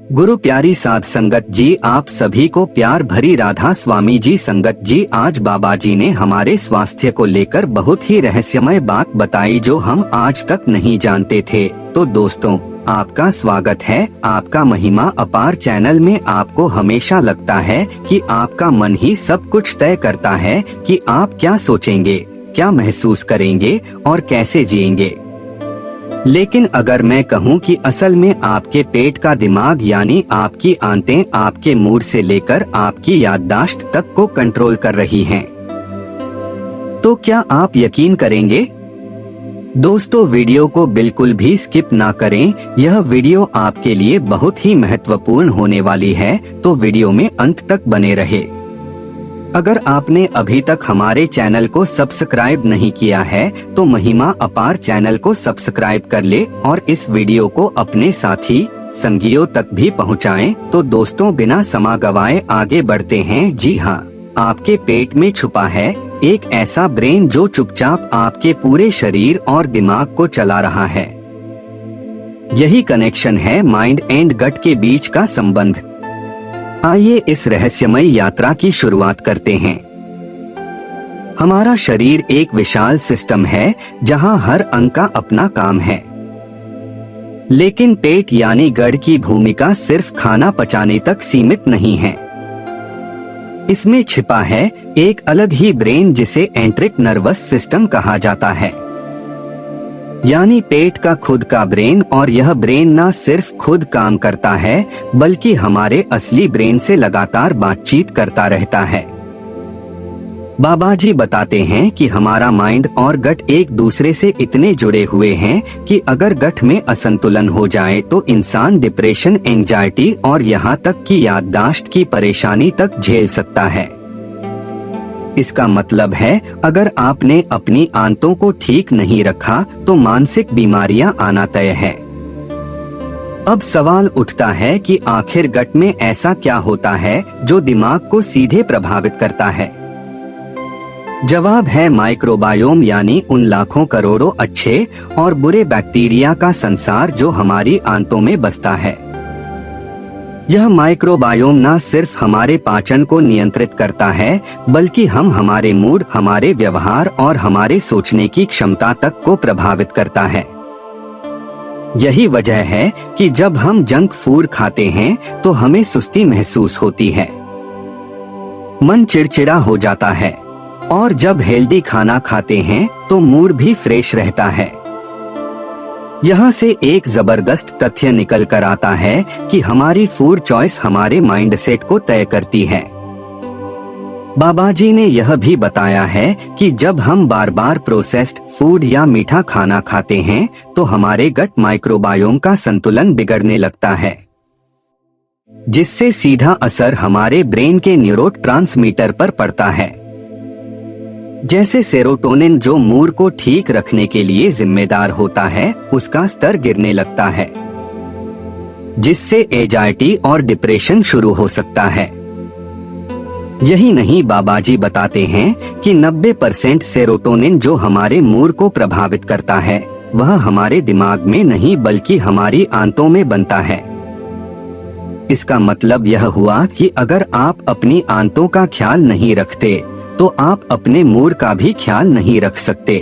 गुरु प्यारी साध संगत जी, आप सभी को प्यार भरी राधा स्वामी जी संगत जी। आज बाबा जी ने हमारे स्वास्थ्य को लेकर बहुत ही रहस्यमय बात बताई जो हम आज तक नहीं जानते थे। तो दोस्तों, आपका स्वागत है आपका महिमा अपार चैनल में। आपको हमेशा लगता है कि आपका मन ही सब कुछ तय करता है कि आप क्या सोचेंगे, क्या महसूस करेंगे और कैसे जिएंगे। लेकिन अगर मैं कहूँ कि असल में आपके पेट का दिमाग यानी आपकी आंतें आपके मूड से लेकर आपकी याददाश्त तक को कंट्रोल कर रही हैं, तो क्या आप यकीन करेंगे? दोस्तों, वीडियो को बिल्कुल भी स्किप ना करें। यह वीडियो आपके लिए बहुत ही महत्वपूर्ण होने वाली है, तो वीडियो में अंत तक बने रहे। अगर आपने अभी तक हमारे चैनल को सब्सक्राइब नहीं किया है तो महिमा अपार चैनल को सब्सक्राइब कर ले और इस वीडियो को अपने साथी संगियों तक भी पहुंचाएं। तो दोस्तों, बिना समय गवाए आगे बढ़ते हैं। जी हाँ, आपके पेट में छुपा है एक ऐसा ब्रेन जो चुपचाप आपके पूरे शरीर और दिमाग को चला रहा है। यही कनेक्शन है माइंड एंड गट के बीच का संबंध। आइए इस रहस्यमय यात्रा की शुरुआत करते हैं। हमारा शरीर एक विशाल सिस्टम है जहां हर अंग का अपना काम है, लेकिन पेट यानी गढ़ की भूमिका सिर्फ खाना पचाने तक सीमित नहीं है। इसमें छिपा है एक अलग ही ब्रेन जिसे एंट्रिक नर्वस सिस्टम कहा जाता है, यानी पेट का खुद का ब्रेन। और यह ब्रेन ना सिर्फ खुद काम करता है बल्कि हमारे असली ब्रेन से लगातार बातचीत करता रहता है। बाबा जी बताते हैं कि हमारा माइंड और गट एक दूसरे से इतने जुड़े हुए हैं कि अगर गट में असंतुलन हो जाए तो इंसान डिप्रेशन, एंजाइटी और यहाँ तक कि याददाश्त की परेशानी तक झेल सकता है। इसका मतलब है अगर आपने अपनी आंतों को ठीक नहीं रखा तो मानसिक बीमारियां आना तय है। अब सवाल उठता है कि आखिर गट में ऐसा क्या होता है जो दिमाग को सीधे प्रभावित करता है? जवाब है माइक्रोबायोम, यानी उन लाखों करोड़ों अच्छे और बुरे बैक्टीरिया का संसार जो हमारी आंतों में बसता है। यह माइक्रोबायोम न सिर्फ हमारे पाचन को नियंत्रित करता है बल्कि हमारे मूड, हमारे व्यवहार और हमारे सोचने की क्षमता तक को प्रभावित करता है। यही वजह है कि जब हम जंक फूड खाते हैं तो हमें सुस्ती महसूस होती है, मन चिड़चिड़ा हो जाता है, और जब हेल्दी खाना खाते हैं तो मूड भी फ्रेश रहता है। यहाँ से एक जबरदस्त तथ्य निकल कर आता है कि हमारी फूड चॉइस हमारे माइंडसेट को तय करती है। बाबा जी ने यह भी बताया है कि जब हम बार बार प्रोसेस्ड फूड या मीठा खाना खाते हैं तो हमारे गट माइक्रोबायोम का संतुलन बिगड़ने लगता है, जिससे सीधा असर हमारे ब्रेन के न्यूरोट्रांसमीटर पर पड़ता है, जैसे सेरोटोनिन जो मूड को ठीक रखने के लिए जिम्मेदार होता है, उसका स्तर गिरने लगता है, जिससे एंजाइटी और डिप्रेशन शुरू हो सकता है। यही नहीं, बाबा जी बताते हैं कि 90% सेरोटोनिन जो हमारे मूड को प्रभावित करता है वह हमारे दिमाग में नहीं बल्कि हमारी आंतों में बनता है। इसका मतलब यह हुआ कि अगर आप अपनी आंतों का ख्याल नहीं रखते तो आप अपने मूड का भी ख्याल नहीं रख सकते।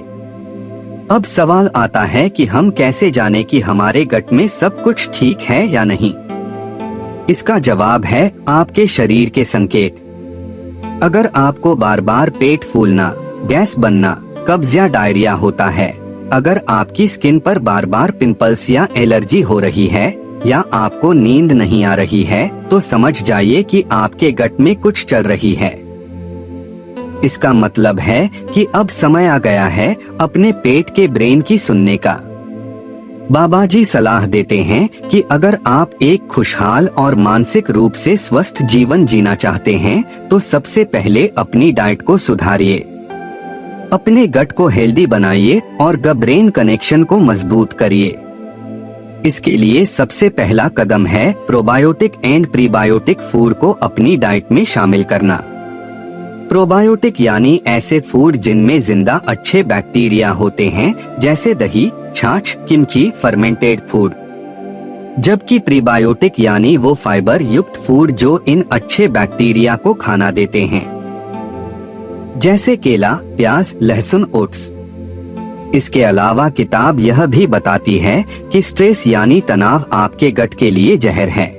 अब सवाल आता है कि हम कैसे जाने कि हमारे गट में सब कुछ ठीक है या नहीं? इसका जवाब है आपके शरीर के संकेत। अगर आपको बार बार पेट फूलना, गैस बनना, कब्ज या डायरिया होता है, अगर आपकी स्किन पर बार बार पिंपल्स या एलर्जी हो रही है, या आपको नींद नहीं आ रही है, तो समझ जाइए कि आपके गट में कुछ चल रही है। इसका मतलब है कि अब समय आ गया है अपने पेट के ब्रेन की सुनने का। बाबा जी सलाह देते हैं कि अगर आप एक खुशहाल और मानसिक रूप से स्वस्थ जीवन जीना चाहते हैं तो सबसे पहले अपनी डाइट को सुधारिए, अपने गट को हेल्दी बनाइए और गट ब्रेन कनेक्शन को मजबूत करिए। इसके लिए सबसे पहला कदम है प्रोबायोटिक एंड प्रीबायोटिक फूड को अपनी डाइट में शामिल करना। प्रोबायोटिक यानी ऐसे फूड जिनमें जिंदा अच्छे बैक्टीरिया होते हैं, जैसे दही, छाछ, किमची, फर्मेंटेड फूड। जबकि प्रीबायोटिक यानी वो फाइबर युक्त फूड जो इन अच्छे बैक्टीरिया को खाना देते हैं, जैसे केला, प्याज, लहसुन, ओट्स। इसके अलावा किताब यह भी बताती है कि स्ट्रेस यानी तनाव आपके गट के लिए जहर है।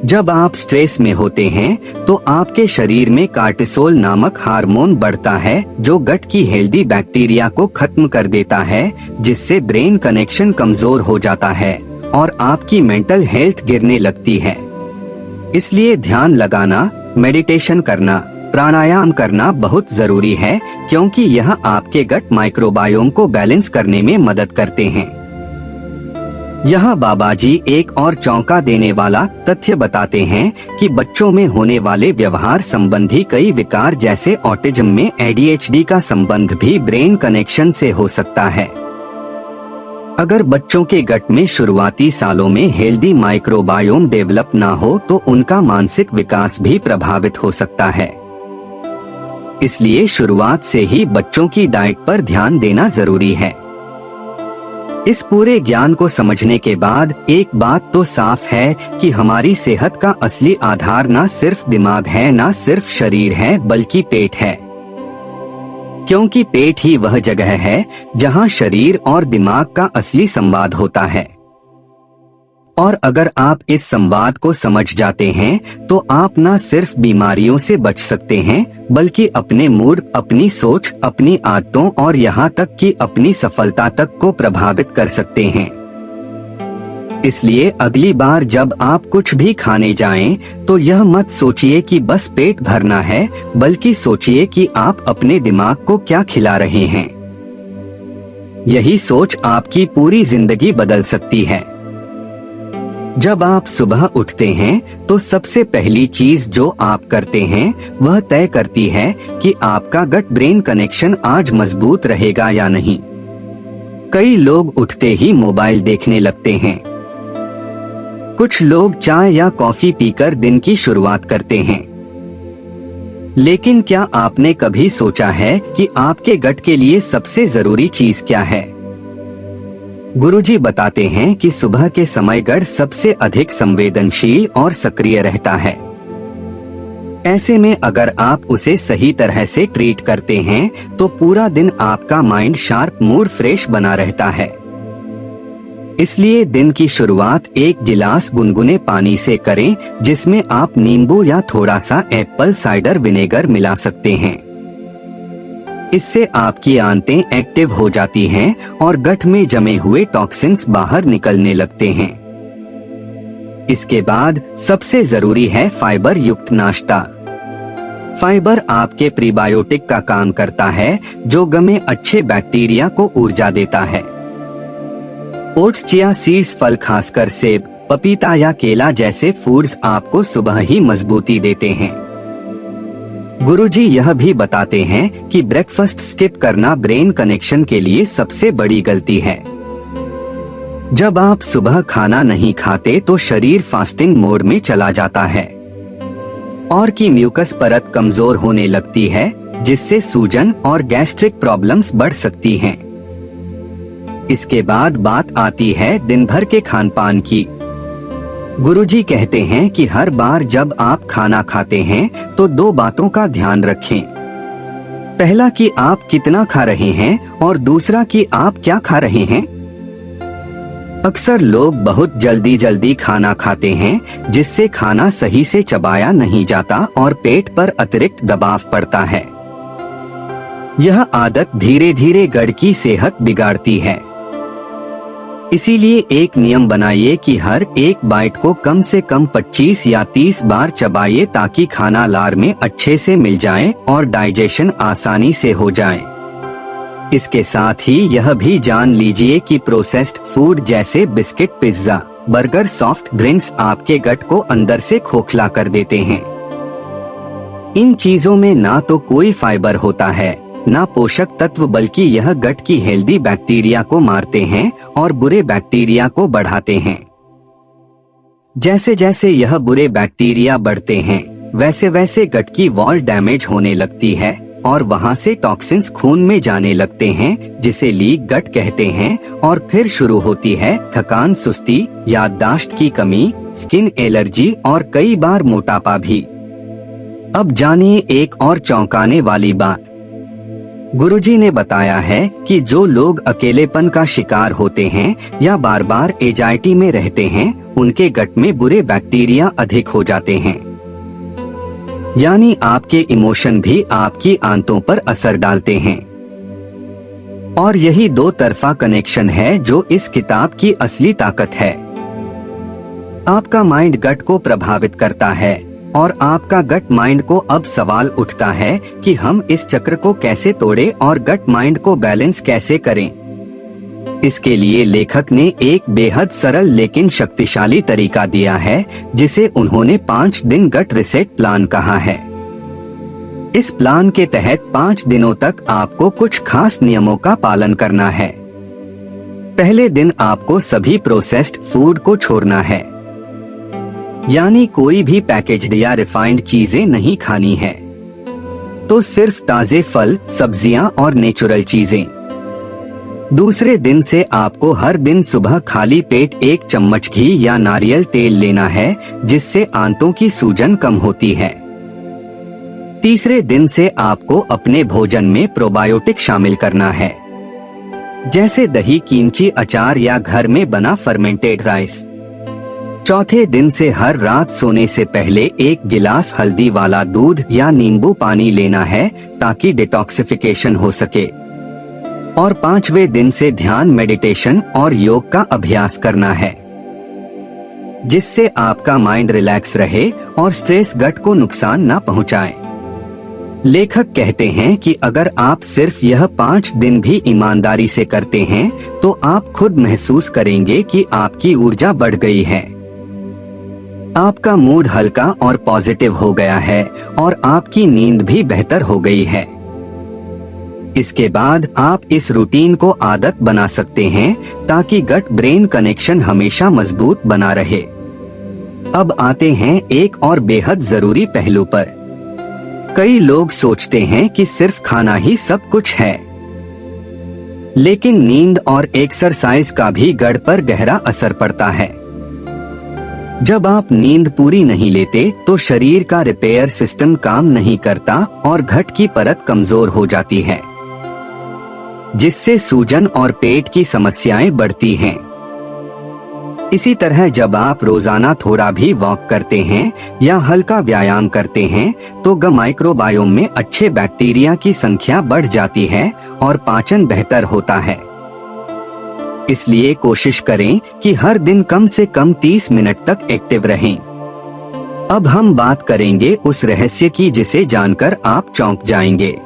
जब आप स्ट्रेस में होते हैं तो आपके शरीर में कार्टिसोल नामक हार्मोन बढ़ता है जो गट की हेल्दी बैक्टीरिया को खत्म कर देता है, जिससे ब्रेन कनेक्शन कमजोर हो जाता है और आपकी मेंटल हेल्थ गिरने लगती है। इसलिए ध्यान लगाना, मेडिटेशन करना, प्राणायाम करना बहुत जरूरी है, क्योंकि यह आपके गट माइक्रोबायोम को बैलेंस करने में मदद करते हैं। यहाँ बाबा जी एक और चौंका देने वाला तथ्य बताते हैं कि बच्चों में होने वाले व्यवहार संबंधी कई विकार जैसे ऑटिज्म में ADHD का संबंध भी ब्रेन कनेक्शन से हो सकता है। अगर बच्चों के गट में शुरुआती सालों में हेल्दी माइक्रोबायोम डेवलप ना हो तो उनका मानसिक विकास भी प्रभावित हो सकता है। इसलिए शुरुआत से ही बच्चों की डाइट पर ध्यान देना जरूरी है। इस पूरे ज्ञान को समझने के बाद एक बात तो साफ है कि हमारी सेहत का असली आधार ना सिर्फ दिमाग है, ना सिर्फ शरीर है, बल्कि पेट है। क्योंकि पेट ही वह जगह है जहां शरीर और दिमाग का असली संवाद होता है। और अगर आप इस संवाद को समझ जाते हैं तो आप न सिर्फ बीमारियों से बच सकते हैं, बल्कि अपने मूड, अपनी सोच, अपनी आदतों और यहाँ तक कि अपनी सफलता तक को प्रभावित कर सकते हैं। इसलिए अगली बार जब आप कुछ भी खाने जाएं, तो यह मत सोचिए कि बस पेट भरना है, बल्कि सोचिए कि आप अपने दिमाग को क्या खिला रहे हैं। यही सोच आपकी पूरी जिंदगी बदल सकती है। जब आप सुबह उठते हैं तो सबसे पहली चीज जो आप करते हैं वह तय करती है कि आपका गट ब्रेन कनेक्शन आज मजबूत रहेगा या नहीं। कई लोग उठते ही मोबाइल देखने लगते हैं। कुछ लोग चाय या कॉफी पीकर दिन की शुरुआत करते हैं। लेकिन क्या आपने कभी सोचा है कि आपके गट के लिए सबसे जरूरी चीज क्या है? गुरुजी बताते हैं कि सुबह के समय गट सबसे अधिक संवेदनशील और सक्रिय रहता है। ऐसे में अगर आप उसे सही तरह से ट्रीट करते हैं तो पूरा दिन आपका माइंड शार्प, मूड फ्रेश बना रहता है। इसलिए दिन की शुरुआत एक गिलास गुनगुने पानी से करें, जिसमें आप नींबू या थोड़ा सा एप्पल साइडर विनेगर मिला सकते हैं। इससे आपकी आंतें एक्टिव हो जाती हैं और गट में जमे हुए टॉक्सिन्स बाहर निकलने लगते हैं। इसके बाद सबसे जरूरी है फाइबर युक्त नाश्ता। फाइबर आपके प्रीबायोटिक का काम करता है, जो गट में अच्छे बैक्टीरिया को ऊर्जा देता है। ओट्स, चिया सीड्स, फल खासकर सेब, पपीता या केला जैसे फूड्स आपको सुबह ही मजबूती देते हैं। गुरुजी यह भी बताते हैं कि ब्रेकफास्ट स्किप करना ब्रेन कनेक्शन के लिए सबसे बड़ी गलती है। जब आप सुबह खाना नहीं खाते तो शरीर फास्टिंग मोड में चला जाता है और की म्यूकस परत कमजोर होने लगती है, जिससे सूजन और गैस्ट्रिक प्रॉब्लम्स बढ़ सकती हैं। इसके बाद बात आती है दिन भर के खान पान की। गुरुजी कहते हैं कि हर बार जब आप खाना खाते हैं तो दो बातों का ध्यान रखें। पहला कि आप कितना खा रहे हैं और दूसरा कि आप क्या खा रहे हैं। अक्सर लोग बहुत जल्दी खाना खाते हैं, जिससे खाना सही से चबाया नहीं जाता और पेट पर अतिरिक्त दबाव पड़ता है। यह आदत धीरे धीरे गट की सेहत बिगाड़ती है। इसीलिए एक नियम बनाइए कि हर एक बाइट को कम से कम 25 या 30 बार चबाइए, ताकि खाना लार में अच्छे से मिल जाए और डाइजेशन आसानी से हो जाए। इसके साथ ही यह भी जान लीजिए कि प्रोसेस्ड फूड जैसे biscuit, pizza, burger, soft drinks आपके गट को अंदर से खोखला कर देते हैं। इन चीजों में ना तो कोई फाइबर होता है, ना पोषक तत्व, बल्कि यह गट की हेल्दी बैक्टीरिया को मारते हैं और बुरे बैक्टीरिया को बढ़ाते हैं। जैसे जैसे यह बुरे बैक्टीरिया बढ़ते हैं, वैसे वैसे गट की वॉल डैमेज होने लगती है और वहां से टॉक्सिन्स खून में जाने लगते हैं, जिसे लीक गट कहते हैं। और फिर शुरू होती है थकान, सुस्ती, याददाश्त की कमी, स्किन एलर्जी और कई बार मोटापा भी। अब जानिए एक और चौंकाने वाली बात। गुरुजी ने बताया है कि जो लोग अकेलेपन का शिकार होते हैं या बार बार एंजाइटी में रहते हैं, उनके गट में बुरे बैक्टीरिया अधिक हो जाते हैं। यानी आपके इमोशन भी आपकी आंतों पर असर डालते हैं। और यही दो तरफा कनेक्शन है जो इस किताब की असली ताकत है। आपका माइंड गट को प्रभावित करता है और आपका गट माइंड को अब सवाल उठता है कि हम इस चक्र को कैसे तोड़ें और गट माइंड को बैलेंस कैसे करें। इसके लिए लेखक ने एक बेहद सरल लेकिन शक्तिशाली तरीका दिया है, जिसे उन्होंने 5 दिन गट रिसेट प्लान कहा है। इस प्लान के तहत 5 दिनों तक आपको कुछ खास नियमों का पालन करना है। पहले दिन आपको सभी प्रोसेस्ड फूड को छोड़ना है, यानी कोई भी पैकेज्ड या रिफाइंड चीजें नहीं खानी है, तो सिर्फ ताजे फल, सब्जियां और नेचुरल चीजें। दूसरे दिन से आपको हर दिन सुबह खाली पेट 1 चम्मच घी या नारियल तेल लेना है, जिससे आंतों की सूजन कम होती है। तीसरे दिन से आपको अपने भोजन में प्रोबायोटिक शामिल करना है, जैसे दही, कीमची, अचार या घर में बना फर्मेंटेड राइस। चौथे दिन से हर रात सोने से पहले 1 गिलास हल्दी वाला दूध या नींबू पानी लेना है, ताकि डिटॉक्सिफिकेशन हो सके। और 5वें दिन से ध्यान, मेडिटेशन और योग का अभ्यास करना है, जिससे आपका माइंड रिलैक्स रहे और स्ट्रेस गट को नुकसान न पहुंचाए। लेखक कहते हैं कि अगर आप सिर्फ यह 5 दिन भी ईमानदारी से करते हैं, तो आप खुद महसूस करेंगे कि आपकी ऊर्जा बढ़ गई है, आपका मूड हल्का और पॉजिटिव हो गया है और आपकी नींद भी बेहतर हो गई है। इसके बाद आप इस रूटीन को आदत बना सकते हैं, ताकि गट ब्रेन कनेक्शन हमेशा मजबूत बना रहे। अब आते हैं एक और बेहद जरूरी पहलू पर। कई लोग सोचते हैं कि सिर्फ खाना ही सब कुछ है, लेकिन नींद और एक्सरसाइज का भी गट पर गहरा असर पड़ता है। जब आप नींद पूरी नहीं लेते, तो शरीर का रिपेयर सिस्टम काम नहीं करता और गट की परत कमजोर हो जाती है, जिससे सूजन और पेट की समस्याएं बढ़ती हैं। इसी तरह जब आप रोजाना थोड़ा भी वॉक करते हैं या हल्का व्यायाम करते हैं, तो गट माइक्रोबायोम में अच्छे बैक्टीरिया की संख्या बढ़ जाती है और पाचन बेहतर होता है। इसलिए कोशिश करें कि हर दिन कम से कम 30 मिनट तक एक्टिव रहें। अब हम बात करेंगे उस रहस्य की जिसे जानकर आप चौंक जाएंगे।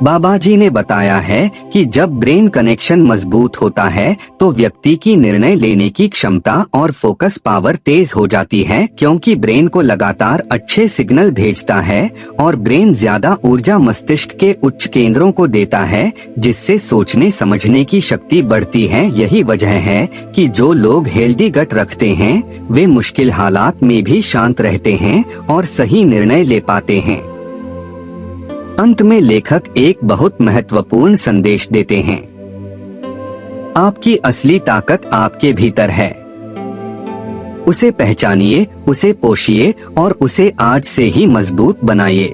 बाबा जी ने बताया है कि जब ब्रेन कनेक्शन मजबूत होता है, तो व्यक्ति की निर्णय लेने की क्षमता और फोकस पावर तेज हो जाती है, क्योंकि ब्रेन को लगातार अच्छे सिग्नल भेजता है और ब्रेन ज्यादा ऊर्जा मस्तिष्क के उच्च केंद्रों को देता है, जिससे सोचने समझने की शक्ति बढ़ती है। यही वजह है कि जो लोग हेल्दी गट रखते हैं, वे मुश्किल हालात में भी शांत रहते हैं और सही निर्णय ले पाते हैं। अंत में लेखक एक बहुत महत्वपूर्ण संदेश देते हैं। आपकी असली ताकत आपके भीतर है। उसे पहचानिए, उसे पोषिए और उसे आज से ही मजबूत बनाइए।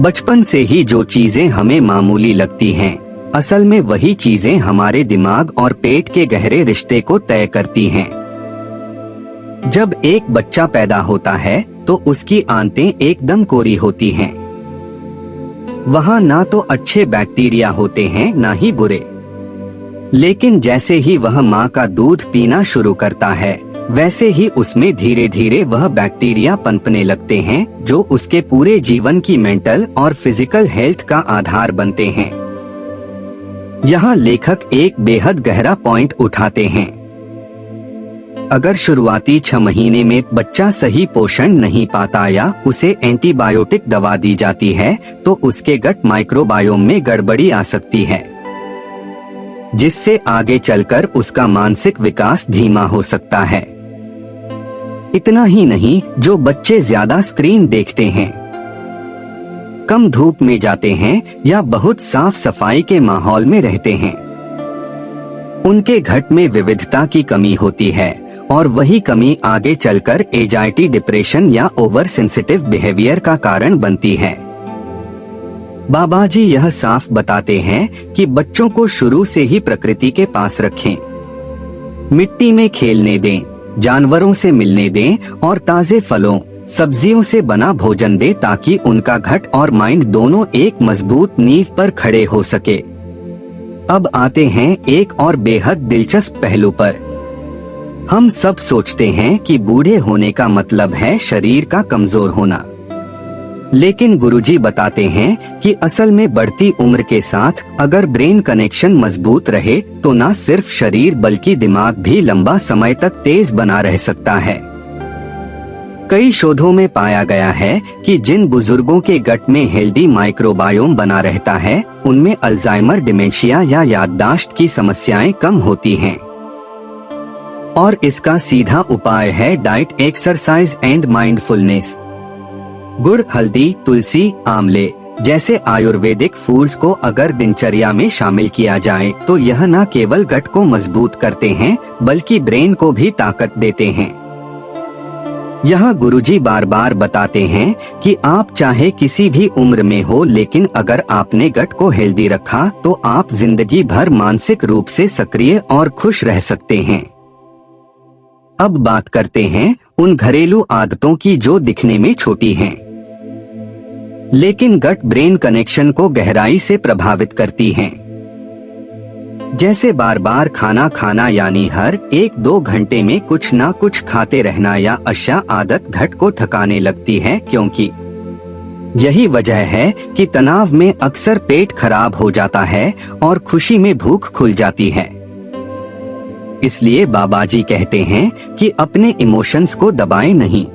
बचपन से ही जो चीजें हमें मामूली लगती हैं, असल में वही चीजें हमारे दिमाग और पेट के गहरे रिश्ते को तय करती हैं। जब एक बच्चा पैदा होता है, तो उसकी आंतें एकदम कोरी होती हैं। वहाँ ना तो अच्छे बैक्टीरिया होते हैं, ना ही बुरे। लेकिन जैसे ही वह माँ का दूध पीना शुरू करता है, वैसे ही उसमें धीरे धीरे वह बैक्टीरिया पनपने लगते हैं, जो उसके पूरे जीवन की मेंटल और फिजिकल हेल्थ का आधार बनते हैं। यहाँ लेखक एक बेहद गहरा पॉइंट उठाते हैं। अगर शुरुआती 6 महीने में बच्चा सही पोषण नहीं पाता या उसे एंटीबायोटिक दवा दी जाती है, तो उसके गट माइक्रोबायोम में गड़बड़ी आ सकती है, जिससे आगे चलकर उसका मानसिक विकास धीमा हो सकता है। इतना ही नहीं, जो बच्चे ज्यादा स्क्रीन देखते हैं कम धूप में जाते हैं या बहुत साफ सफाई के माहौल में रहते हैं। उनके घट में विविधता की कमी होती है और वही कमी आगे चलकर एंजाइटी, डिप्रेशन या ओवर सेंसिटिव बिहेवियर का कारण बनती है। बाबा जी यह साफ बताते हैं कि बच्चों को शुरू से ही प्रकृति के पास रखें, मिट्टी में खेलने दें, जानवरों से मिलने दें और ताजे फलों, सब्जियों से बना भोजन दें ताकि उनका घट और माइंड दोनों एक मजबूत नींव पर खड़े हो सके। अब आते हैं एक और बेहद दिलचस्प पहलू पर। हम सब सोचते हैं कि बूढ़े होने का मतलब है शरीर का कमजोर होना, लेकिन गुरुजी बताते हैं कि असल में बढ़ती उम्र के साथ अगर ब्रेन कनेक्शन मजबूत रहे तो न सिर्फ शरीर बल्कि दिमाग भी लंबा समय तक तेज बना रह सकता है। कई शोधों में पाया गया है कि जिन बुजुर्गों के गट में हेल्दी माइक्रोबायोम बना रहता है उनमें अल्जाइमर, डिमेंशिया या याददाश्त की समस्याएं कम होती हैं। और इसका सीधा उपाय है डाइट, एक्सरसाइज एंड माइंडफुलनेस। गुड़, हल्दी, तुलसी, आंवले जैसे आयुर्वेदिक फूड्स को अगर दिनचर्या में शामिल किया जाए तो यह न केवल गट को मजबूत करते हैं बल्कि ब्रेन को भी ताकत देते हैं। यह गुरुजी बार बार बताते हैं कि आप चाहे किसी भी उम्र में हो, लेकिन अगर आपने गट को हेल्दी रखा तो आप जिंदगी भर मानसिक रूप से सक्रिय और खुश रह सकते हैं। अब बात करते हैं उन घरेलू आदतों की जो दिखने में छोटी हैं, लेकिन गट ब्रेन कनेक्शन को गहराई से प्रभावित करती हैं। जैसे बार बार खाना खाना, यानी हर 1-2 घंटे में कुछ ना कुछ खाते रहना या अशा आदत घट को थकाने लगती है, क्योंकि यही वजह है कि तनाव में अक्सर पेट खराब हो जाता है और खुशी में भूख खुल जाती है। इसलिए बाबा जी कहते हैं कि अपने इमोशंस को दबाएं नहीं,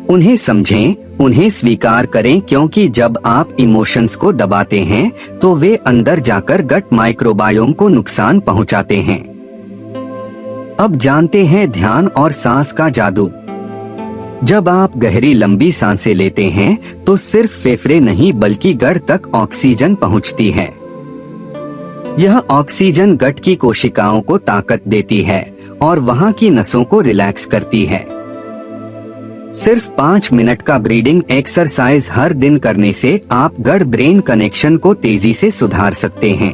उन्हें समझें, उन्हें स्वीकार करें, क्योंकि जब आप इमोशंस को दबाते हैं तो वे अंदर जाकर गट माइक्रोबायोम को नुकसान पहुंचाते हैं। अब जानते हैं ध्यान और सांस का जादू। जब आप गहरी लंबी सांसें लेते हैं तो सिर्फ फेफड़े नहीं बल्कि गट तक ऑक्सीजन पहुंचती है। यह ऑक्सीजन गट की कोशिकाओं को ताकत देती है और वहां की नसों को रिलैक्स करती है। सिर्फ 5 मिनट का ब्रीदिंग एक्सरसाइज हर दिन करने से आप गट ब्रेन कनेक्शन को तेजी से सुधार सकते हैं।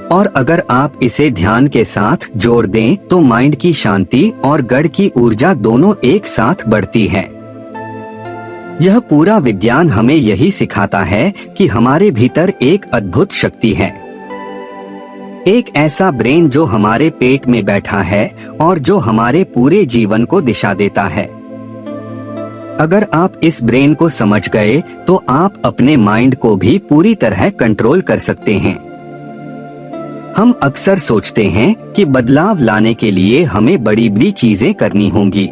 और अगर आप इसे ध्यान के साथ जोड़ दें तो माइंड की शांति और गट की ऊर्जा दोनों एक साथ बढ़ती है। यह पूरा विज्ञान हमें यही सिखाता है कि हमारे भीतर एक अद्भुत शक्ति है, एक ऐसा ब्रेन जो हमारे पेट में बैठा है और जो हमारे पूरे जीवन को दिशा देता है। अगर आप इस ब्रेन को समझ गए तो आप अपने माइंड को भी पूरी तरह कंट्रोल कर सकते हैं। हम अक्सर सोचते हैं कि बदलाव लाने के लिए हमें बड़ी बड़ी चीजें करनी होंगी,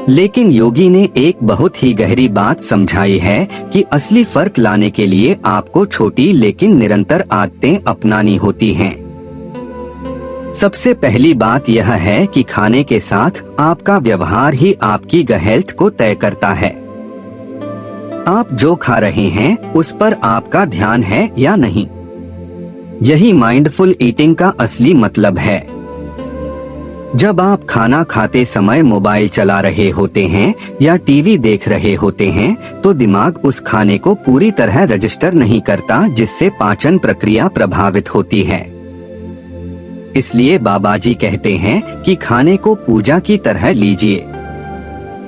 लेकिन योगी ने एक बहुत ही गहरी बात समझाई है कि असली फर्क लाने के लिए आपको छोटी लेकिन निरंतर आदतें अपनानी होती हैं। सबसे पहली बात यह है कि खाने के साथ आपका व्यवहार ही आपकी हेल्थ को तय करता है। आप जो खा रहे हैं उस पर आपका ध्यान है या नहीं, यही माइंडफुल ईटिंग का असली मतलब है। जब आप खाना खाते समय मोबाइल चला रहे होते हैं या टीवी देख रहे होते हैं तो दिमाग उस खाने को पूरी तरह रजिस्टर नहीं करता, जिससे पाचन प्रक्रिया प्रभावित होती है। इसलिए बाबा जी कहते हैं कि खाने को पूजा की तरह लीजिए,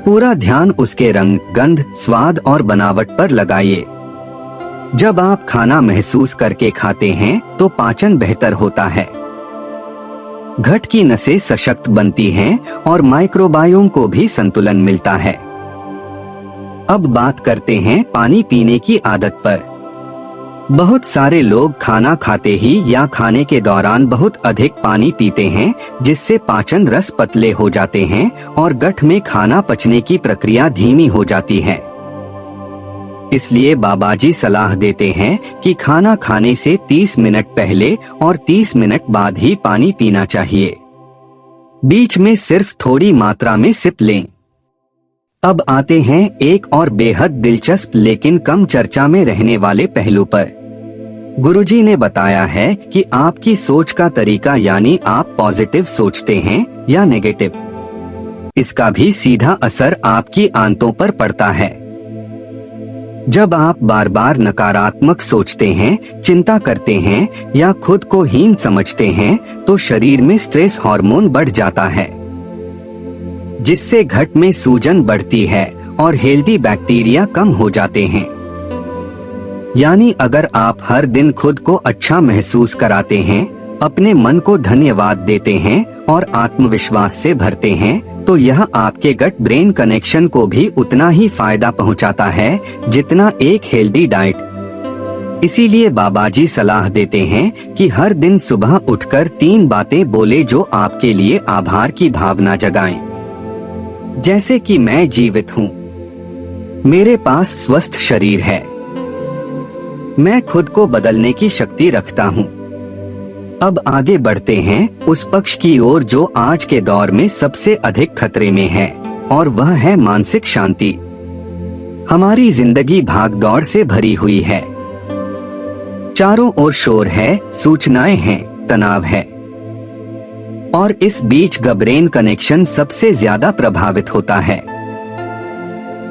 पूरा ध्यान उसके रंग, गंध, स्वाद और बनावट पर लगाइए। जब आप खाना महसूस करके खाते हैं तो पाचन बेहतर होता है, घट की नसें सशक्त बनती हैं और माइक्रोबायोम को भी संतुलन मिलता है। अब बात करते हैं पानी पीने की आदत पर। बहुत सारे लोग खाना खाते ही या खाने के दौरान बहुत अधिक पानी पीते हैं, जिससे पाचन रस पतले हो जाते हैं और गट में खाना पचने की प्रक्रिया धीमी हो जाती है। इसलिए बाबा जी सलाह देते हैं कि खाना खाने से 30 मिनट पहले और 30 मिनट बाद ही पानी पीना चाहिए। बीच में सिर्फ थोड़ी मात्रा में सिप लें। अब आते हैं एक और बेहद दिलचस्प लेकिन कम चर्चा में रहने वाले पहलू पर। गुरुजी ने बताया है कि आपकी सोच का तरीका, यानी आप पॉजिटिव सोचते हैं या नेगेटिव, इसका भी सीधा असर आपकी आंतों पर पड़ता है। जब आप बार बार नकारात्मक सोचते हैं, चिंता करते हैं या खुद को हीन समझते हैं, तो शरीर में स्ट्रेस हार्मोन बढ़ जाता है, जिससे घट में सूजन बढ़ती है और हेल्दी बैक्टीरिया कम हो जाते हैं। यानी अगर आप हर दिन खुद को अच्छा महसूस कराते हैं, अपने मन को धन्यवाद देते हैं और आत्मविश्वास से भरते हैं, तो यह आपके गट ब्रेन कनेक्शन को भी उतना ही फायदा पहुंचाता है जितना एक हेल्दी डाइट। इसीलिए बाबाजी सलाह देते हैं कि हर दिन सुबह उठकर 3 बातें बोले जो आपके लिए आभार की भावना जगाएं। जैसे कि मैं जीवित हूँ, मेरे पास स्वस्थ शरीर है, मैं खुद को बदलने की शक्ति रखता हूँ। अब आगे बढ़ते हैं उस पक्ष की ओर जो आज के दौर में सबसे अधिक खतरे में है, और वह है मानसिक शांति। हमारी जिंदगी भागदौड़ से भरी हुई है, चारों ओर शोर है, सूचनाएं हैं, तनाव है, और इस बीच ब्रेन कनेक्शन सबसे ज्यादा प्रभावित होता है।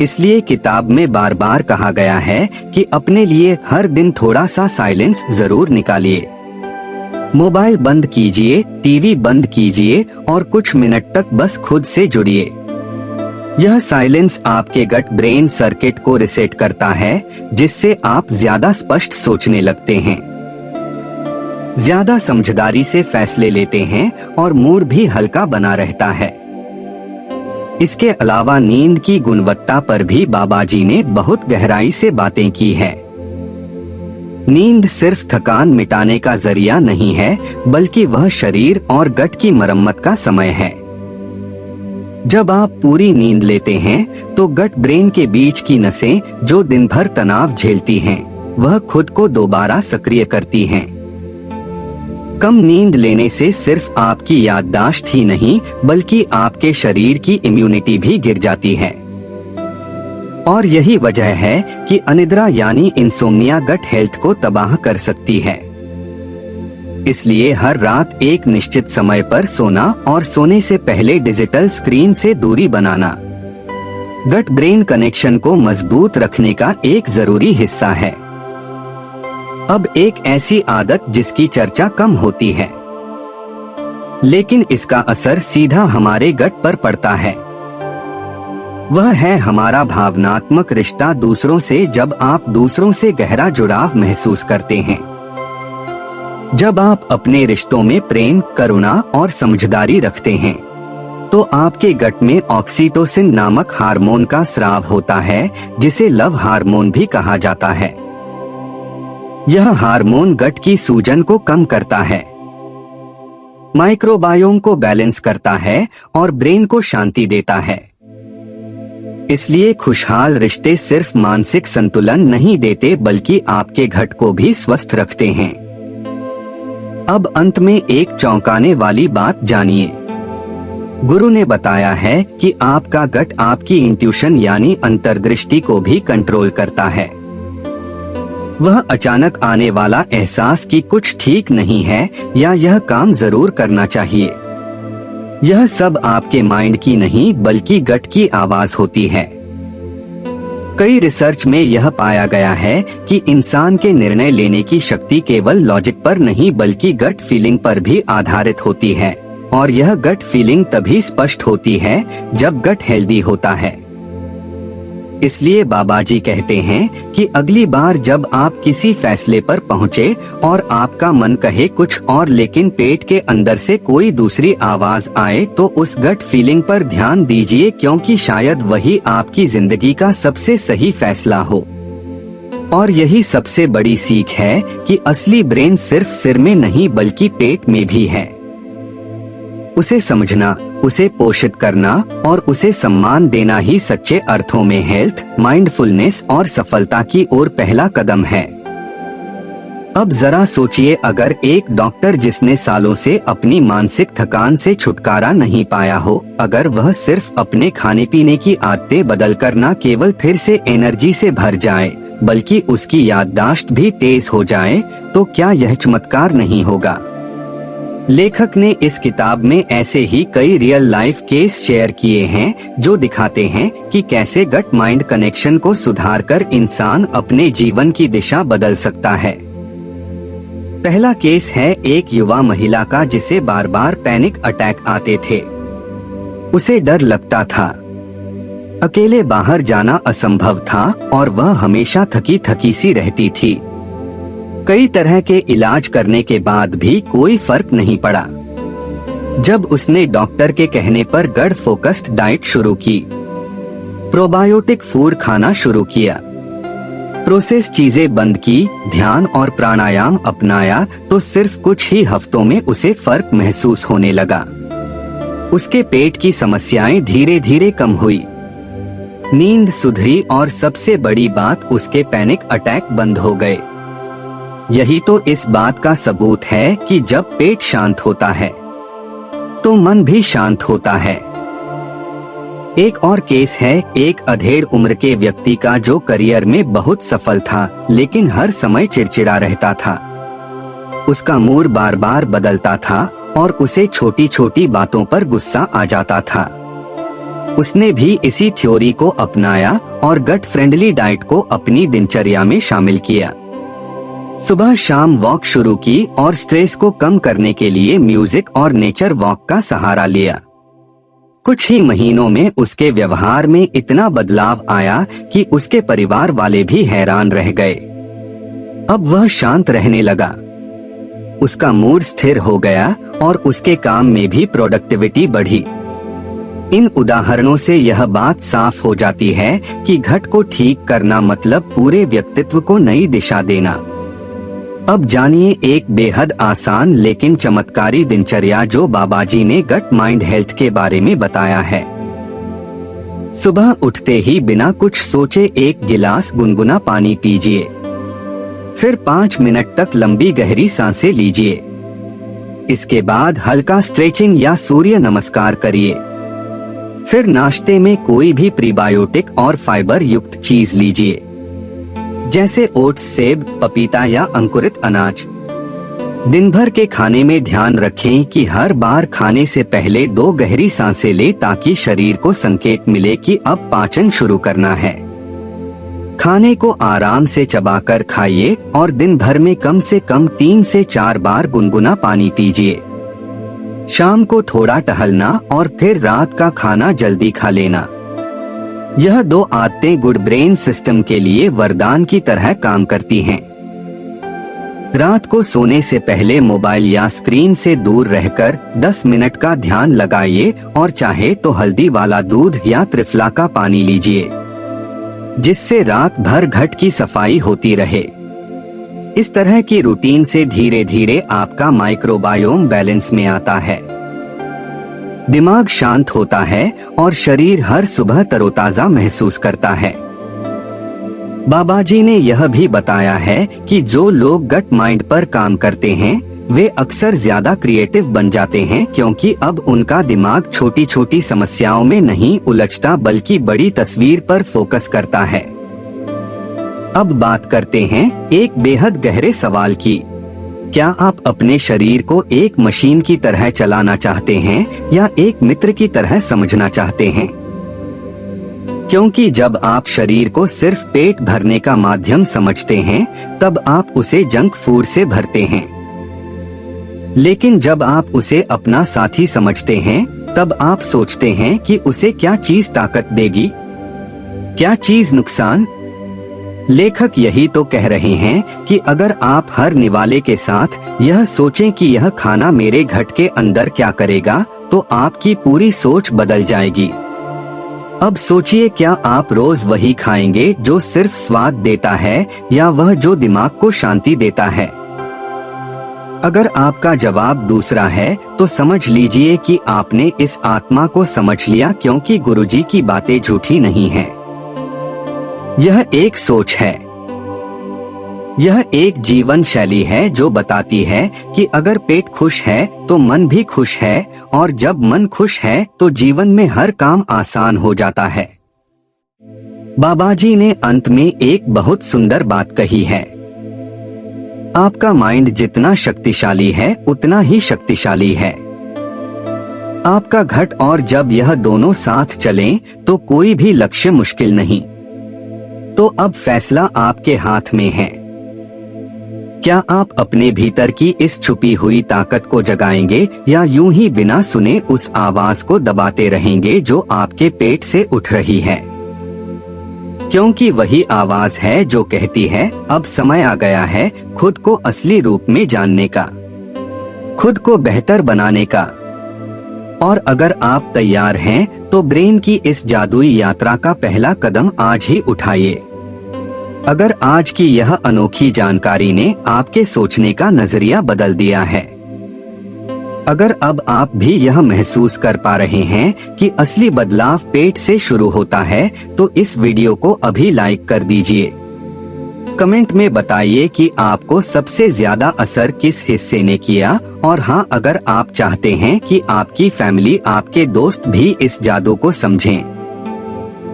इसलिए किताब में बार बार कहा गया है कि अपने लिए हर दिन थोड़ा सा साइलेंस जरूर निकालिए। मोबाइल बंद कीजिए, टीवी बंद कीजिए और कुछ मिनट तक बस खुद से जुड़िए। यह साइलेंस आपके गट ब्रेन सर्किट को रिसेट करता है, जिससे आप ज्यादा स्पष्ट सोचने लगते हैं, ज्यादा समझदारी से फैसले लेते हैं और मूड भी हल्का बना रहता है। इसके अलावा नींद की गुणवत्ता पर भी बाबाजी ने बहुत गहराई से बातें की है। नींद सिर्फ थकान मिटाने का जरिया नहीं है, बल्कि वह शरीर और गट की मरम्मत का समय है। जब आप पूरी नींद लेते हैं, तो गट ब्रेन के बीच की नसें जो दिन भर तनाव झेलती हैं, वह खुद को दोबारा सक्रिय करती हैं। कम नींद लेने से सिर्फ आपकी याददाश्त ही नहीं, बल्कि आपके शरीर की इम्यूनिटी भी गिर जाती है। और यही वजह है कि अनिद्रा यानी इंसोम्निया गट हेल्थ को तबाह कर सकती है। इसलिए हर रात एक निश्चित समय पर सोना और सोने से पहले डिजिटल स्क्रीन से दूरी बनाना गट ब्रेन कनेक्शन को मजबूत रखने का एक जरूरी हिस्सा है। अब एक ऐसी आदत जिसकी चर्चा कम होती है, लेकिन इसका असर सीधा हमारे गट पर पड़ता है, वह है हमारा भावनात्मक रिश्ता दूसरों से। जब आप दूसरों से गहरा जुड़ाव महसूस करते हैं, जब आप अपने रिश्तों में प्रेम, करुणा और समझदारी रखते हैं, तो आपके गट में ऑक्सीटोसिन नामक हार्मोन का स्राव होता है, जिसे लव हार्मोन भी कहा जाता है। यह हार्मोन गट की सूजन को कम करता है, माइक्रोबायोम को बैलेंस करता है और ब्रेन को शांति देता है। इसलिए खुशहाल रिश्ते सिर्फ मानसिक संतुलन नहीं देते, बल्कि आपके घट को भी स्वस्थ रखते हैं। अब अंत में एक चौंकाने वाली बात जानिए। गुरु ने बताया है कि आपका गट आपकी इंट्यूशन यानी अंतर्दृष्टि को भी कंट्रोल करता है। वह अचानक आने वाला एहसास कि कुछ ठीक नहीं है या यह काम जरूर करना चाहिए, यह सब आपके माइंड की नहीं बल्कि गट की आवाज होती है। कई रिसर्च में यह पाया गया है कि इंसान के निर्णय लेने की शक्ति केवल लॉजिक पर नहीं बल्कि गट फीलिंग पर भी आधारित होती है, और यह गट फीलिंग तभी स्पष्ट होती है जब गट हेल्दी होता है। इसलिए बाबाजी कहते हैं कि अगली बार जब आप किसी फैसले पर पहुंचे और आपका मन कहे कुछ और लेकिन पेट के अंदर से कोई दूसरी आवाज आए, तो उस गट फीलिंग पर ध्यान दीजिए, क्योंकि शायद वही आपकी जिंदगी का सबसे सही फैसला हो। और यही सबसे बड़ी सीख है कि असली ब्रेन सिर्फ सिर में नहीं बल्कि पेट में भी है। उसे समझना, उसे पोषित करना और उसे सम्मान देना ही सच्चे अर्थों में हेल्थ, माइंडफुलनेस और सफलता की ओर पहला कदम है। अब जरा सोचिए, अगर एक डॉक्टर जिसने सालों से अपनी मानसिक थकान से छुटकारा नहीं पाया हो, अगर वह सिर्फ अपने खाने पीने की आदतें बदलकर न केवल फिर से एनर्जी से भर जाए बल्कि उसकी याददाश्त भी तेज हो जाए, तो क्या यह चमत्कार नहीं होगा। लेखक ने इस किताब में ऐसे ही कई रियल लाइफ केस शेयर किए हैं जो दिखाते हैं कि कैसे गट माइंड कनेक्शन को सुधारकर इंसान अपने जीवन की दिशा बदल सकता है। पहला केस है एक युवा महिला का जिसे बार बार पैनिक अटैक आते थे। उसे डर लगता था, अकेले बाहर जाना असंभव था और वह हमेशा थकी थकी सी रहती थी। कई तरह के इलाज करने के बाद भी कोई फर्क नहीं पड़ा। जब उसने डॉक्टर के कहने पर गट फोकस्ड डाइट शुरू की, प्रोबायोटिक फूड खाना शुरू किया, प्रोसेस चीजें बंद की, ध्यान और प्राणायाम अपनाया, तो सिर्फ कुछ ही हफ्तों में उसे फर्क महसूस होने लगा। उसके पेट की समस्याएं धीरे धीरे कम हुई, नींद सुधरी और सबसे बड़ी बात, उसके पैनिक अटैक बंद हो गए। यही तो इस बात का सबूत है कि जब पेट शांत होता है तो मन भी शांत होता है। एक और केस है एक अधेड़ उम्र के व्यक्ति का जो करियर में बहुत सफल था लेकिन हर समय चिड़चिड़ा रहता था। उसका मूड बार बार बदलता था और उसे छोटी छोटी बातों पर गुस्सा आ जाता था। उसने भी इसी थ्योरी को अपनाया और गट फ्रेंडली डाइट को अपनी दिनचर्या में शामिल किया। सुबह शाम वॉक शुरू की और स्ट्रेस को कम करने के लिए म्यूजिक और नेचर वॉक का सहारा लिया। कुछ ही महीनों में उसके व्यवहार में इतना बदलाव आया कि उसके परिवार वाले भी हैरान रह गए। अब वह शांत रहने लगा, उसका मूड स्थिर हो गया और उसके काम में भी प्रोडक्टिविटी बढ़ी। इन उदाहरणों से यह बात साफ हो जाती है कि घट को ठीक करना मतलब पूरे व्यक्तित्व को नई दिशा देना। अब जानिए एक बेहद आसान लेकिन चमत्कारी दिनचर्या जो बाबाजी ने गट माइंड हेल्थ के बारे में बताया है। सुबह उठते ही बिना कुछ सोचे एक गिलास गुनगुना पानी पीजिए, फिर 5 मिनट तक लंबी गहरी सांसें लीजिए। इसके बाद हल्का स्ट्रेचिंग या सूर्य नमस्कार करिए। फिर नाश्ते में कोई भी प्रीबायोटिक और फाइबर युक्त चीज लीजिए, जैसे ओट्स, सेब, पपीता या अंकुरित अनाज। दिन भर के खाने में ध्यान रखें कि हर बार खाने से पहले 2 गहरी सांसें लें ताकि शरीर को संकेत मिले कि अब पाचन शुरू करना है। खाने को आराम से चबाकर खाइए और दिन भर में कम से कम 3 से 4 बार गुनगुना पानी पीजिए। शाम को थोड़ा टहलना और फिर रात का खाना जल्दी खा लेना। यह 2 आदतें गुड ब्रेन सिस्टम के लिए वरदान की तरह काम करती हैं। रात को सोने से पहले मोबाइल या स्क्रीन से दूर रहकर 10 मिनट का ध्यान लगाइए और चाहे तो हल्दी वाला दूध या त्रिफला का पानी लीजिए, जिससे रात भर घट की सफाई होती रहे। इस तरह की रूटीन से धीरे धीरे आपका माइक्रोबायोम बैलेंस में आता है, दिमाग शांत होता है और शरीर हर सुबह तरोताजा महसूस करता है। बाबाजी ने यह भी बताया है कि जो लोग गट माइंड पर काम करते हैं वे अक्सर ज्यादा क्रिएटिव बन जाते हैं, क्योंकि अब उनका दिमाग छोटी छोटी समस्याओं में नहीं उलझता बल्कि बड़ी तस्वीर पर फोकस करता है। अब बात करते हैं एक बेहद गहरे सवाल की। क्या आप अपने शरीर को एक मशीन की तरह चलाना चाहते हैं या एक मित्र की तरह समझना चाहते हैं? क्योंकि जब आप शरीर को सिर्फ पेट भरने का माध्यम समझते हैं तब आप उसे जंक फूड से भरते हैं, लेकिन जब आप उसे अपना साथी समझते हैं तब आप सोचते हैं कि उसे क्या चीज ताकत देगी, क्या चीज नुकसान। लेखक यही तो कह रहे हैं कि अगर आप हर निवाले के साथ यह सोचें कि यह खाना मेरे घट के अंदर क्या करेगा, तो आपकी पूरी सोच बदल जाएगी। अब सोचिए, क्या आप रोज वही खाएंगे जो सिर्फ स्वाद देता है या वह जो दिमाग को शांति देता है? अगर आपका जवाब दूसरा है तो समझ लीजिए कि आपने इस आत्मा को समझ लिया, क्योंकि गुरुजी की बातें झूठी नहीं हैं। यह एक सोच है। यह एक जीवन शैली है जो बताती है कि अगर पेट खुश है तो मन भी खुश है, और जब मन खुश है तो जीवन में हर काम आसान हो जाता है। बाबाजी ने अंत में एक बहुत सुंदर बात कही है, आपका माइंड जितना शक्तिशाली है उतना ही शक्तिशाली है आपका घट, और जब यह दोनों साथ चलें तो कोई भी लक्ष्य मुश्किल नहीं। तो अब फैसला आपके हाथ में है। क्या आप अपने भीतर की इस छुपी हुई ताकत को जगाएंगे या यूं ही बिना सुने उस आवाज को दबाते रहेंगे जो आपके पेट से उठ रही है? क्योंकि वही आवाज है जो कहती है अब समय आ गया है खुद को असली रूप में जानने का, खुद को बेहतर बनाने का। और अगर आप तैयार हैं तो ब्रेन की इस जादुई यात्रा का पहला कदम आज ही उठाइए। अगर आज की यह अनोखी जानकारी ने आपके सोचने का नजरिया बदल दिया है, अगर अब आप भी यह महसूस कर पा रहे हैं कि असली बदलाव पेट से शुरू होता है, तो इस वीडियो को अभी लाइक कर दीजिए। कमेंट में बताइए कि आपको सबसे ज्यादा असर किस हिस्से ने किया, और हाँ, अगर आप चाहते हैं कि आपकी फैमिली, आपके दोस्त भी इस जादू को समझें,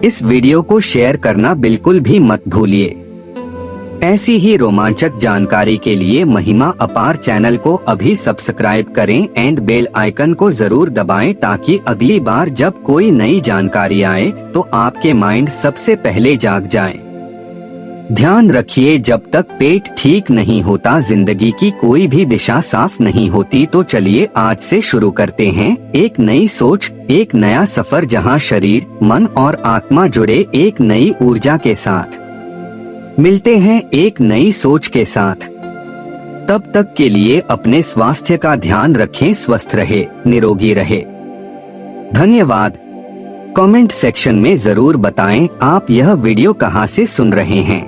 इस वीडियो को शेयर करना बिल्कुल भी मत भूलिए। ऐसी ही रोमांचक जानकारी के लिए महिमा अपार चैनल को अभी सब्सक्राइब करें एंड बेल आइकन को जरूर दबाएं, ताकि अगली बार जब कोई नई जानकारी आए तो आपके माइंड सबसे पहले जाग जाए। ध्यान रखिए, जब तक पेट ठीक नहीं होता जिंदगी की कोई भी दिशा साफ नहीं होती। तो चलिए आज से शुरू करते हैं एक नई सोच, एक नया सफर, जहां शरीर, मन और आत्मा जुड़े एक नई ऊर्जा के साथ। मिलते हैं एक नई सोच के साथ। तब तक के लिए अपने स्वास्थ्य का ध्यान रखें, स्वस्थ रहे, निरोगी रहे। धन्यवाद। कमेंट सेक्शन में जरूर बताएं आप यह वीडियो कहां से सुन रहे हैं।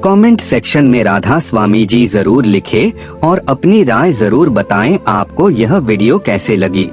कमेंट सेक्शन में राधा स्वामी जी जरूर लिखें और अपनी राय जरूर बताएं आपको यह वीडियो कैसे लगी।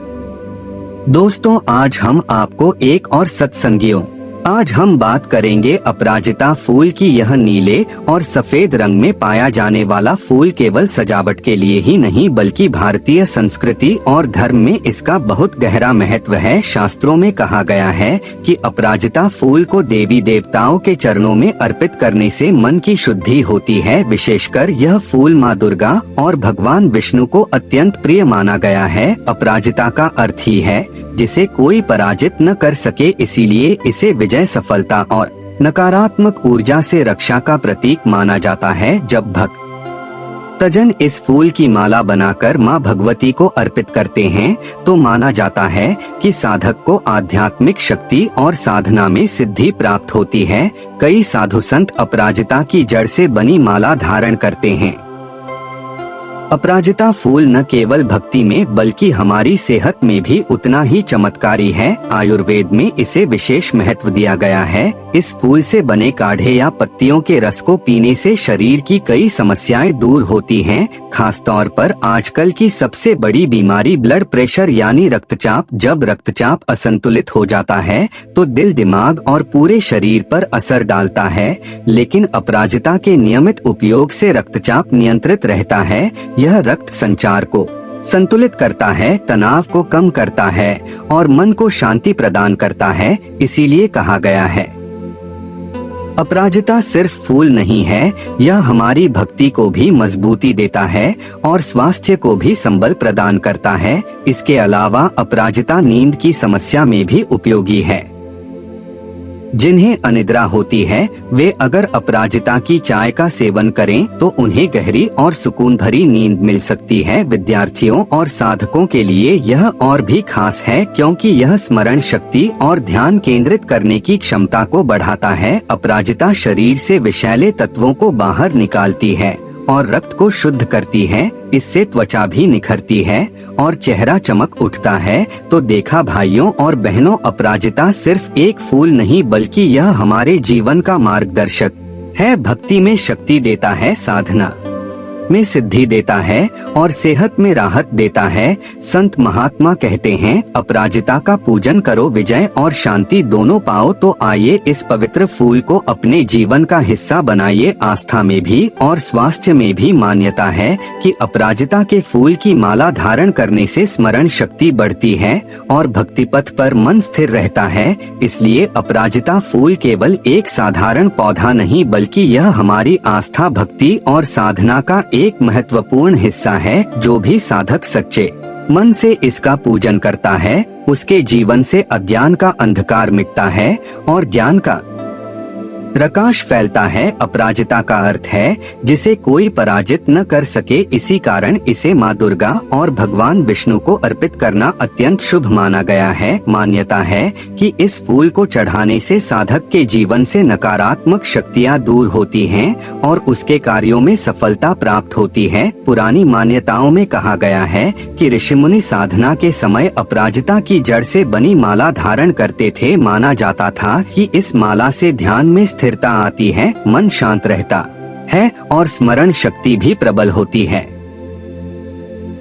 दोस्तों, आज हम आपको एक और सत्संगियों, आज हम बात करेंगे अपराजिता फूल की। यह नीले और सफेद रंग में पाया जाने वाला फूल केवल सजावट के लिए ही नहीं, बल्कि भारतीय संस्कृति और धर्म में इसका बहुत गहरा महत्व है। शास्त्रों में कहा गया है कि अपराजिता फूल को देवी देवताओं के चरणों में अर्पित करने से मन की शुद्धि होती है। विशेषकर यह फूल माँ दुर्गा और भगवान विष्णु को अत्यंत प्रिय माना गया है। अपराजिता का अर्थ ही है जिसे कोई पराजित न कर सके, इसीलिए इसे विजय, सफलता और नकारात्मक ऊर्जा से रक्षा का प्रतीक माना जाता है। जब भक्तजन इस फूल की माला बनाकर मां भगवती को अर्पित करते हैं तो माना जाता है कि साधक को आध्यात्मिक शक्ति और साधना में सिद्धि प्राप्त होती है। कई साधु संत अपराजिता की जड़ से बनी माला धारण करते हैं। अपराजिता फूल न केवल भक्ति में बल्कि हमारी सेहत में भी उतना ही चमत्कारी है। आयुर्वेद में इसे विशेष महत्व दिया गया है। इस फूल से बने काढ़े या पत्तियों के रस को पीने से शरीर की कई समस्याएं दूर होती हैं। खास तौर पर आजकल की सबसे बड़ी बीमारी ब्लड प्रेशर यानी रक्तचाप। जब रक्तचाप असंतुलित हो जाता है तो दिल, दिमाग और पूरे शरीर पर असर डालता है, लेकिन अपराजिता के नियमित उपयोग से रक्तचाप नियंत्रित रहता है। यह रक्त संचार को संतुलित करता है, तनाव को कम करता है और मन को शांति प्रदान करता है। इसीलिए कहा गया है, अपराजिता सिर्फ फूल नहीं है, यह हमारी भक्ति को भी मजबूती देता है और स्वास्थ्य को भी संबल प्रदान करता है। इसके अलावा अपराजिता नींद की समस्या में भी उपयोगी है। जिन्हें अनिद्रा होती है वे अगर अपराजिता की चाय का सेवन करें तो उन्हें गहरी और सुकून भरी नींद मिल सकती है। विद्यार्थियों और साधकों के लिए यह और भी खास है क्योंकि यह स्मरण शक्ति और ध्यान केंद्रित करने की क्षमता को बढ़ाता है। अपराजिता शरीर से विषैले तत्वों को बाहर निकालती है और रक्त को शुद्ध करती है। इससे त्वचा भी निखरती है और चेहरा चमक उठता है। तो देखा भाइयों और बहनों, अपराजिता सिर्फ एक फूल नहीं बल्कि यह हमारे जीवन का मार्गदर्शक है। भक्ति में शक्ति देता है, साधना में सिद्धि देता है और सेहत में राहत देता है। संत महात्मा कहते हैं, अपराजिता का पूजन करो, विजय और शांति दोनों पाओ। तो आइए इस पवित्र फूल को अपने जीवन का हिस्सा बनाइए। आस्था में भी और स्वास्थ्य में भी मान्यता है कि अपराजिता के फूल की माला धारण करने से स्मरण शक्ति बढ़ती है और भक्ति पथ पर मन स्थिर रहता है। इसलिए अपराजिता फूल केवल एक साधारण पौधा नहीं, बल्कि यह हमारी आस्था, भक्ति और साधना का एक महत्वपूर्ण हिस्सा है। जो भी साधक सच्चे मन से इसका पूजन करता है, उसके जीवन से अज्ञान का अंधकार मिटता है और ज्ञान का प्रकाश फैलता है। अपराजिता का अर्थ है जिसे कोई पराजित न कर सके। इसी कारण इसे माँ दुर्गा और भगवान विष्णु को अर्पित करना अत्यंत शुभ माना गया है। मान्यता है कि इस फूल को चढ़ाने से साधक के जीवन से नकारात्मक शक्तियाँ दूर होती हैं और उसके कार्यों में सफलता प्राप्त होती है। पुरानी मान्यताओं में कहा गया है कि ऋषिमुनि साधना के समय अपराजिता की जड़ से बनी माला धारण करते थे। माना जाता था कि इस माला से ध्यान में स्थिरता आती है, मन शांत रहता है और स्मरण शक्ति भी प्रबल होती है।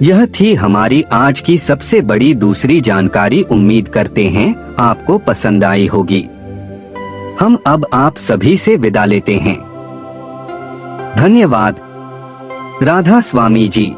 यह थी हमारी आज की सबसे बड़ी दूसरी जानकारी। उम्मीद करते हैं आपको पसंद आई होगी। हम अब आप सभी से विदा लेते हैं। धन्यवाद। राधा स्वामी जी।